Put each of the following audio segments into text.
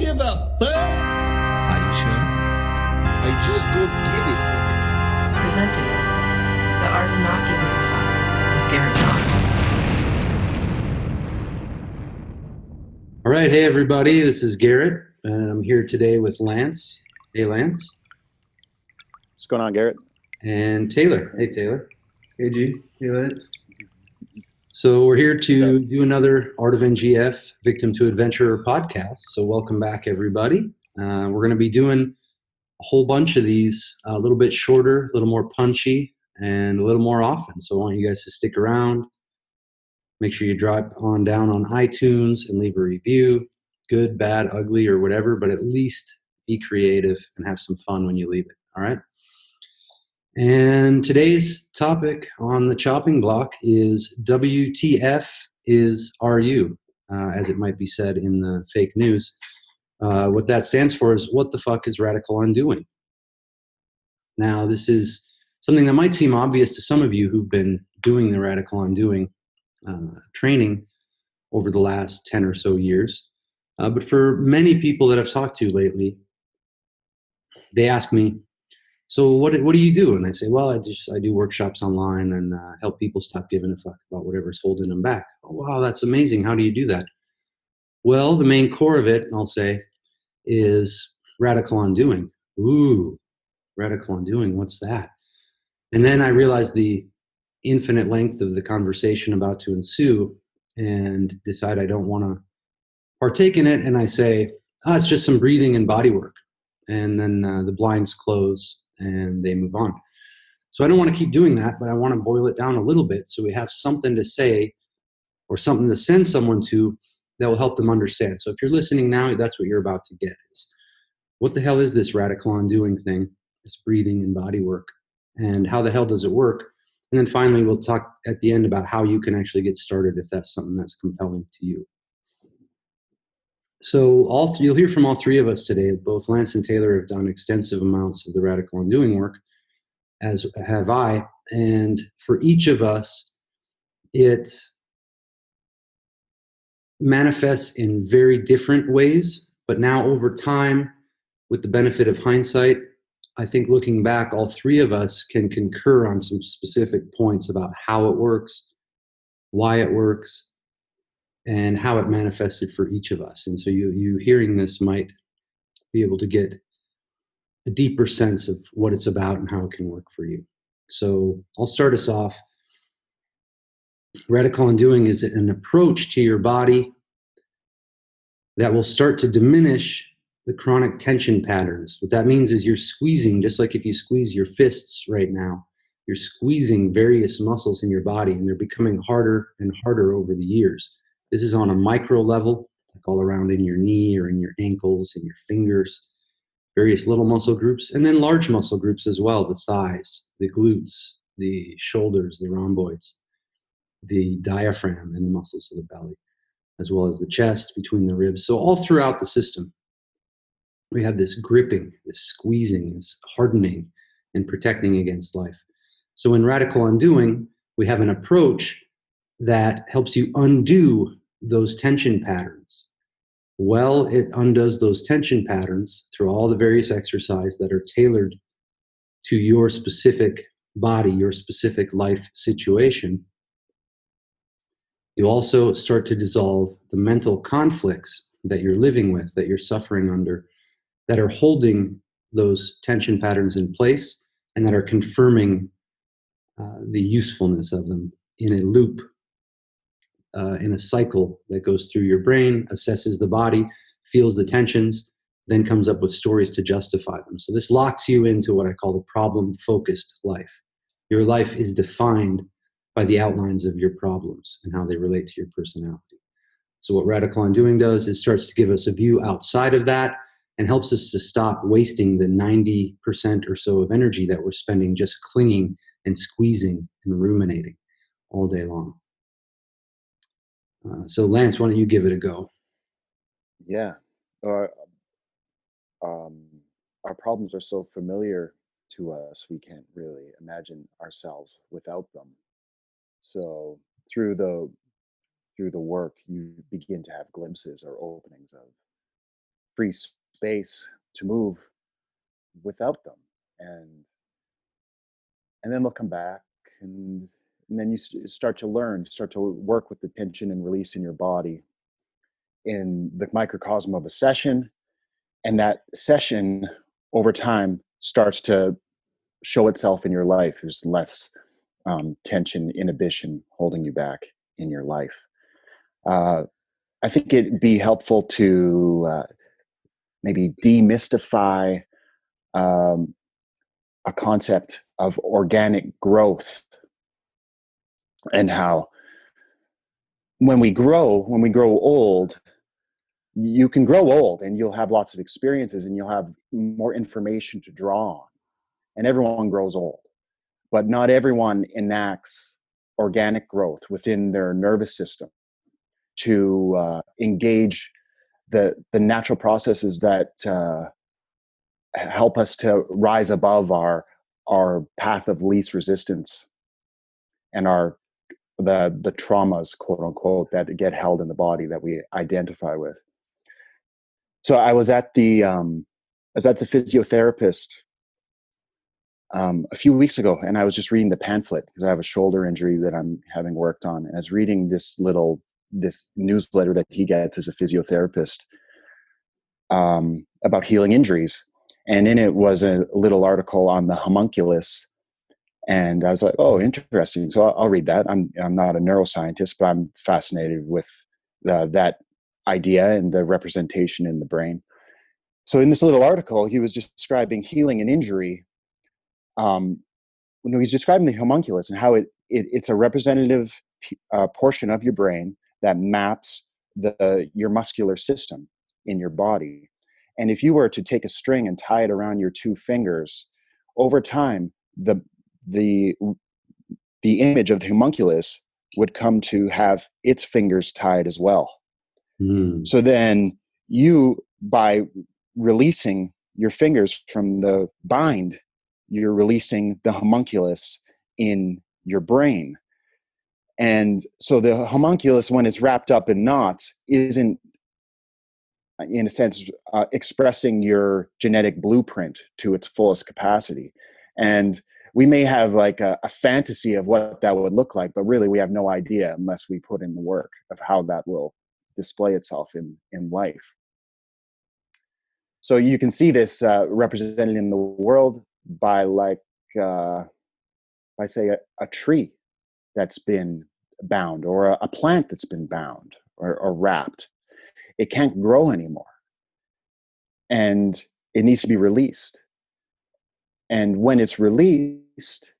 give a fuck. Are you sure? I just don't give a fuck. Presenting The Art of Not Giving a Fuck with Garrett John. All right. Hey, everybody. This is Garrett, and I'm here today with Lance. Hey, Lance. What's going on, Garrett? And Taylor. Hey, Taylor. Hey, G. Hey, Lance. So we're here to do another Art of NGF Victim to Adventurer podcast. So welcome back, everybody. We're going to be doing a whole bunch of these, a little bit shorter, a little more punchy, and a little more often. So I want you guys to stick around. Make sure you drop on down on iTunes and leave a review. Good, bad, ugly, or whatever, but at least be creative and have some fun when you leave it. All right. And today's topic on the chopping block is WTF is RU, as it might be said in the fake news. What that stands for is what the fuck is radical undoing? Now, this is something that might seem obvious to some of you who've been doing the radical undoing training over the last 10 or so years. But for many people that I've talked to lately, they ask me, so what do you do? And I say, well, I do workshops online and help people stop giving a fuck about whatever's holding them back. Oh, wow, that's amazing. How do you do that? Well, the main core of it, I'll say, is radical undoing. Ooh, radical undoing, what's that? And then I realized the infinite length of the conversation about to ensue and decide I don't want to partake in it. And I say, it's just some breathing and body work. And then the blinds close and they move on. So I don't want to keep doing that, but I want to boil it down a little bit so we have something to say or something to send someone to that will help them understand. So if you're listening now, that's what you're about to get is, what the hell is this radical undoing thing, this breathing and body work, and how the hell does it work? And then finally, we'll talk at the end about how you can actually get started if that's something that's compelling to you. So you'll hear from all three of us today. Both Lance and Taylor have done extensive amounts of the radical undoing work, as have I. And for each of us, it manifests in very different ways. But now over time, with the benefit of hindsight, I think looking back, all three of us can concur on some specific points about how it works, why it works, and how it manifested for each of us. And so you hearing this might be able to get a deeper sense of what it's about and how it can work for you. So I'll start us off. Radical undoing is an approach to your body that will start to diminish the chronic tension patterns. What that means is you're squeezing, just like if you squeeze your fists right now, you're squeezing various muscles in your body and they're becoming harder and harder over the years. This is on a micro level, like all around in your knee or in your ankles and your fingers, various little muscle groups, and then large muscle groups as well, the thighs, the glutes, the shoulders, the rhomboids, the diaphragm and the muscles of the belly, as well as the chest between the ribs. So all throughout the system, we have this gripping, this squeezing, this hardening and protecting against life. So in radical undoing, we have an approach that helps you undo those tension patterns. Well, it undoes those tension patterns through all the various exercises that are tailored to your specific body, your specific life situation. You also start to dissolve the mental conflicts that you're living with, that you're suffering under, that are holding those tension patterns in place and that are confirming the usefulness of them in a loop, in a cycle that goes through your brain, assesses the body, feels the tensions, then comes up with stories to justify them. So this locks you into what I call the problem-focused life. Your life is defined by the outlines of your problems and how they relate to your personality. So what radical undoing does is starts to give us a view outside of that and helps us to stop wasting the 90% or so of energy that we're spending just clinging and squeezing and ruminating all day long. So Lance, why don't you give it a go? Yeah. Our problems are so familiar to us, we can't really imagine ourselves without them. So through the work, you begin to have glimpses or openings of free space to move without them. And then they'll come back, and then you start to learn, start to work with the tension and release in your body in the microcosm of a session. And that session over time starts to show itself in your life. There's less tension, inhibition holding you back in your life. I think it'd be helpful to maybe demystify a concept of organic growth, and how when we grow old, you can grow old and you'll have lots of experiences and you'll have more information to draw on, and everyone grows old, but not everyone enacts organic growth within their nervous system to engage the natural processes that help us to rise above our path of least resistance and the traumas, quote unquote, that get held in the body that we identify with. So I was at the physiotherapist a few weeks ago, and I was just reading the pamphlet because I have a shoulder injury that I'm having worked on. And I was reading this newsletter that he gets as a physiotherapist about healing injuries. And in it was a little article on the homunculus. And I was like, oh, interesting. So I'll read that. I'm not a neuroscientist, but I'm fascinated with that idea and the representation in the brain. So in this little article, he was describing healing an injury. He's describing the homunculus and how it's a representative portion of your brain that maps your muscular system in your body. And if you were to take a string and tie it around your two fingers, over time, the image of the homunculus would come to have its fingers tied as well. So then you, by releasing your fingers from the bind, you're releasing the homunculus in your brain. And so the homunculus, when it's wrapped up in knots, isn't, in a sense, expressing your genetic blueprint to its fullest capacity. And we may have like a fantasy of what that would look like, but really we have no idea unless we put in the work of how that will display itself in life. So you can see this represented in the world by say a tree that's been bound, or a plant that's been bound or wrapped. It can't grow anymore, and it needs to be released. And when it's released,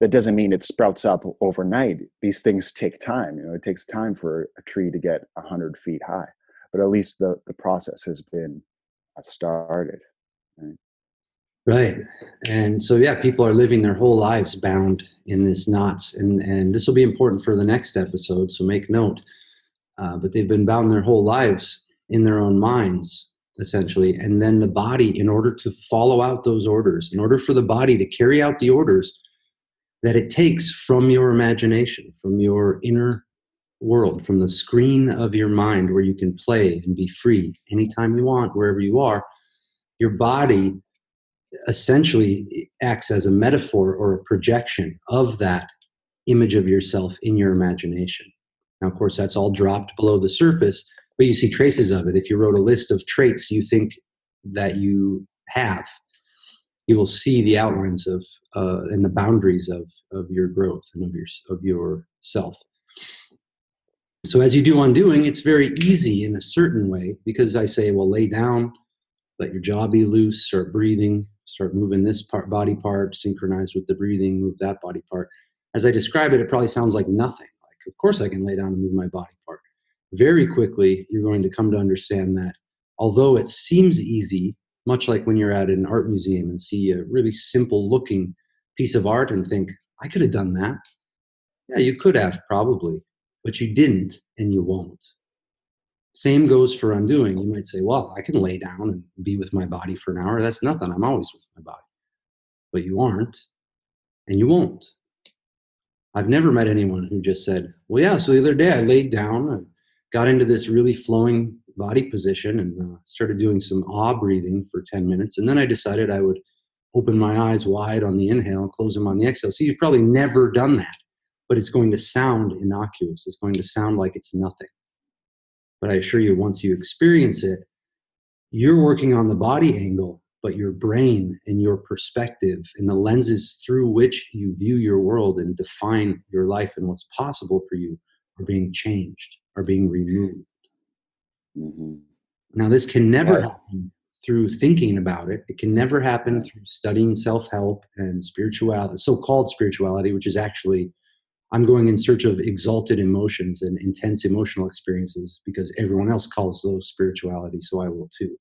that doesn't mean it sprouts up overnight. These things take time. It takes time for a tree to get 100 feet high, but at least the process has been started. Right. And so, yeah, people are living their whole lives bound in this knots. And this will be important for the next episode, so make note. But they've been bound their whole lives in their own minds, essentially. And then the body, in order to follow out those orders, in order for the body to carry out the orders that it takes from your imagination, from your inner world, from the screen of your mind where you can play and be free anytime you want, wherever you are, your body essentially acts as a metaphor or a projection of that image of yourself in your imagination. Now, of course, that's all dropped below the surface, but you see traces of it. If you wrote a list of traits you think that you have, you will see the outlines of and the boundaries of your growth and of your self. So as you do undoing, it's very easy in a certain way, because I say, well, lay down, let your jaw be loose, start breathing, start moving this body part, synchronize with the breathing, move that body part. As I describe it, it probably sounds like nothing. Like, of course I can lay down and move my body part. Very quickly, you're going to come to understand that although it seems easy, much like when you're at an art museum and see a really simple looking piece of art and think, I could have done that. Yeah, you could have probably, but you didn't and you won't. Same goes for undoing. You might say, well, I can lay down and be with my body for an hour. That's nothing. I'm always with my body. But you aren't, and you won't. I've never met anyone who just said, well, yeah, so the other day I laid down and got into this really flowing body position and started doing some breathing for 10 minutes. And then I decided I would open my eyes wide on the inhale and close them on the exhale. So you've probably never done that, but it's going to sound innocuous. It's going to sound like it's nothing. But I assure you, once you experience it, you're working on the body angle, but your brain and your perspective and the lenses through which you view your world and define your life and what's possible for you are being changed, are being removed. Mm-hmm. Now, this can never happen through thinking about it. It can never happen through studying self-help and spirituality, so-called spirituality, which is actually, I'm going in search of exalted emotions and intense emotional experiences because everyone else calls those spirituality, so I will too.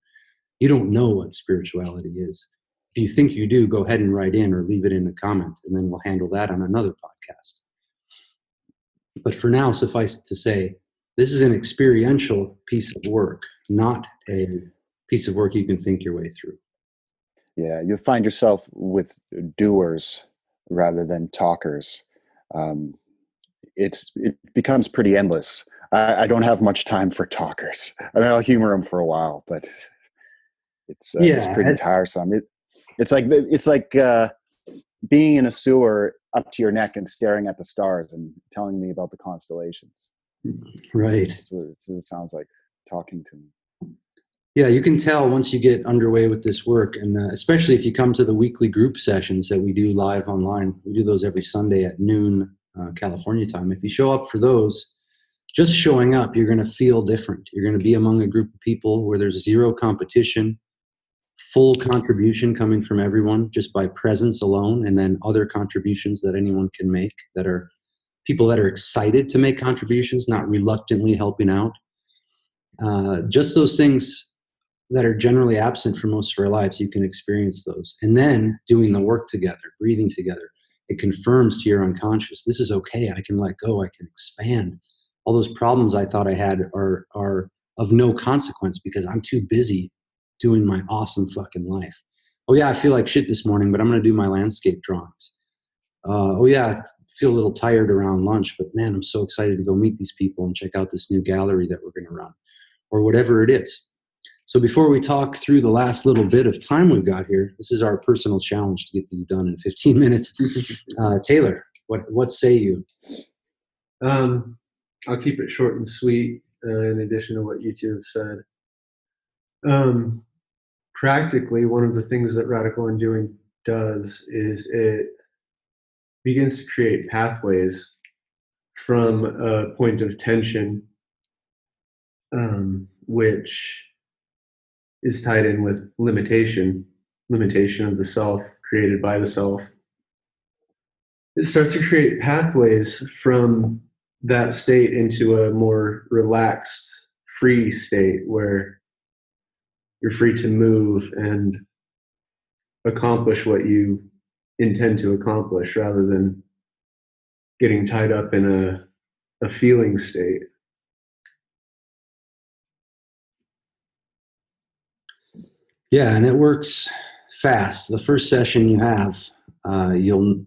You don't know what spirituality is. If you think you do, go ahead and write in or leave it in a comment, and then we'll handle that on another podcast. But for now, suffice it to say, this is an experiential piece of work, not a piece of work you can think your way through. Yeah, you'll find yourself with doers rather than talkers. It becomes pretty endless. I don't have much time for talkers. I mean, I'll humor them for a while, but it's pretty tiresome. It's like being in a sewer up to your neck and staring at the stars and telling me about the constellations. Right. That's what it sounds like, talking to me. Yeah, you can tell once you get underway with this work, and especially if you come to the weekly group sessions that we do live online. We do those every Sunday at noon California time. If you show up for those, just showing up, you're going to feel different. You're going to be among a group of people where there's zero competition, full contribution coming from everyone just by presence alone, and then other contributions that anyone can make that are people that are excited to make contributions, not reluctantly helping out. Just those things that are generally absent for most of our lives, you can experience those. And then doing the work together, breathing together, it confirms to your unconscious, this is okay, I can let go, I can expand. All those problems I thought I had are of no consequence because I'm too busy doing my awesome fucking life. Oh yeah, I feel like shit this morning, but I'm gonna do my landscape drawings. Oh yeah, I feel a little tired around lunch, but man, I'm so excited to go meet these people and check out this new gallery that we're gonna run, or whatever it is. So before we talk through the last little bit of time we've got here, this is our personal challenge to get these done in 15 minutes. Taylor, what say you? I'll keep it short and sweet, in addition to what you two have said. Practically, one of the things that radical undoing does is it begins to create pathways from a point of tension, which is tied in with limitation of the self created by the self. It starts to create pathways from that state into a more relaxed, free state where you're free to move and accomplish what you intend to accomplish rather than getting tied up in a feeling state. Yeah, and it works fast. The first session you have, you'll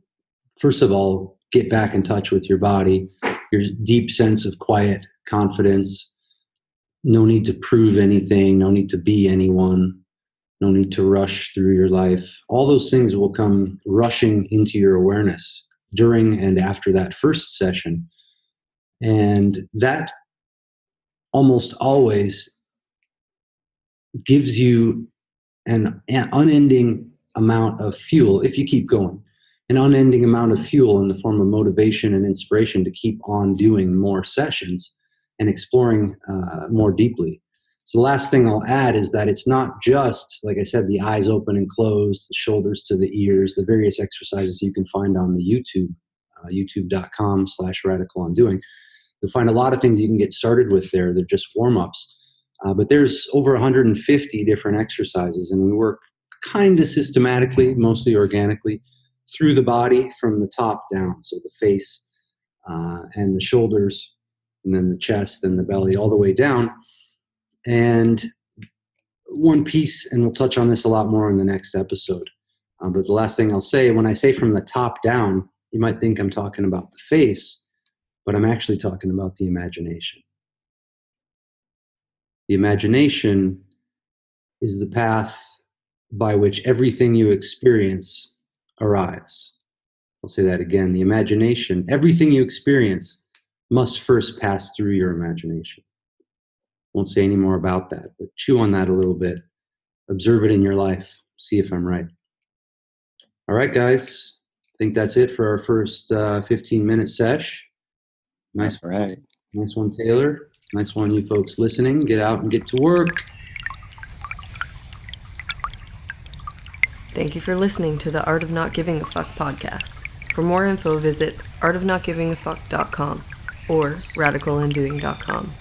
first of all get back in touch with your body, your deep sense of quiet confidence. No need to prove anything, no need to be anyone, no need to rush through your life. All those things will come rushing into your awareness during and after that first session. And that almost always gives you an unending amount of fuel if you keep going, an unending amount of fuel in the form of motivation and inspiration to keep on doing more sessions and exploring more deeply. So the last thing I'll add is that it's not just, like I said, the eyes open and closed, the shoulders to the ears, the various exercises you can find on the YouTube, youtube.com/radical undoing. You'll find a lot of things you can get started with there. They're just warm-ups. But there's over 150 different exercises, and we work kind of systematically, mostly organically, through the body from the top down. So the face and the shoulders, and then the chest and the belly, all the way down. And one piece, and we'll touch on this a lot more in the next episode, but the last thing I'll say, when I say from the top down, you might think I'm talking about the face, but I'm actually talking about the imagination. The imagination is the path by which everything you experience arrives. I'll say that again. The imagination, everything you experience must first pass through your imagination. Won't say any more about that, but chew on that a little bit. Observe it in your life. See if I'm right. All right, guys. I think that's it for our first 15-minute sesh. Nice, Right. nice one, Taylor. Nice one, you folks listening. Get out and get to work. Thank you for listening to the Art of Not Giving a Fuck podcast. For more info, visit artofnotgivingafuck.com or radicalandoing.com.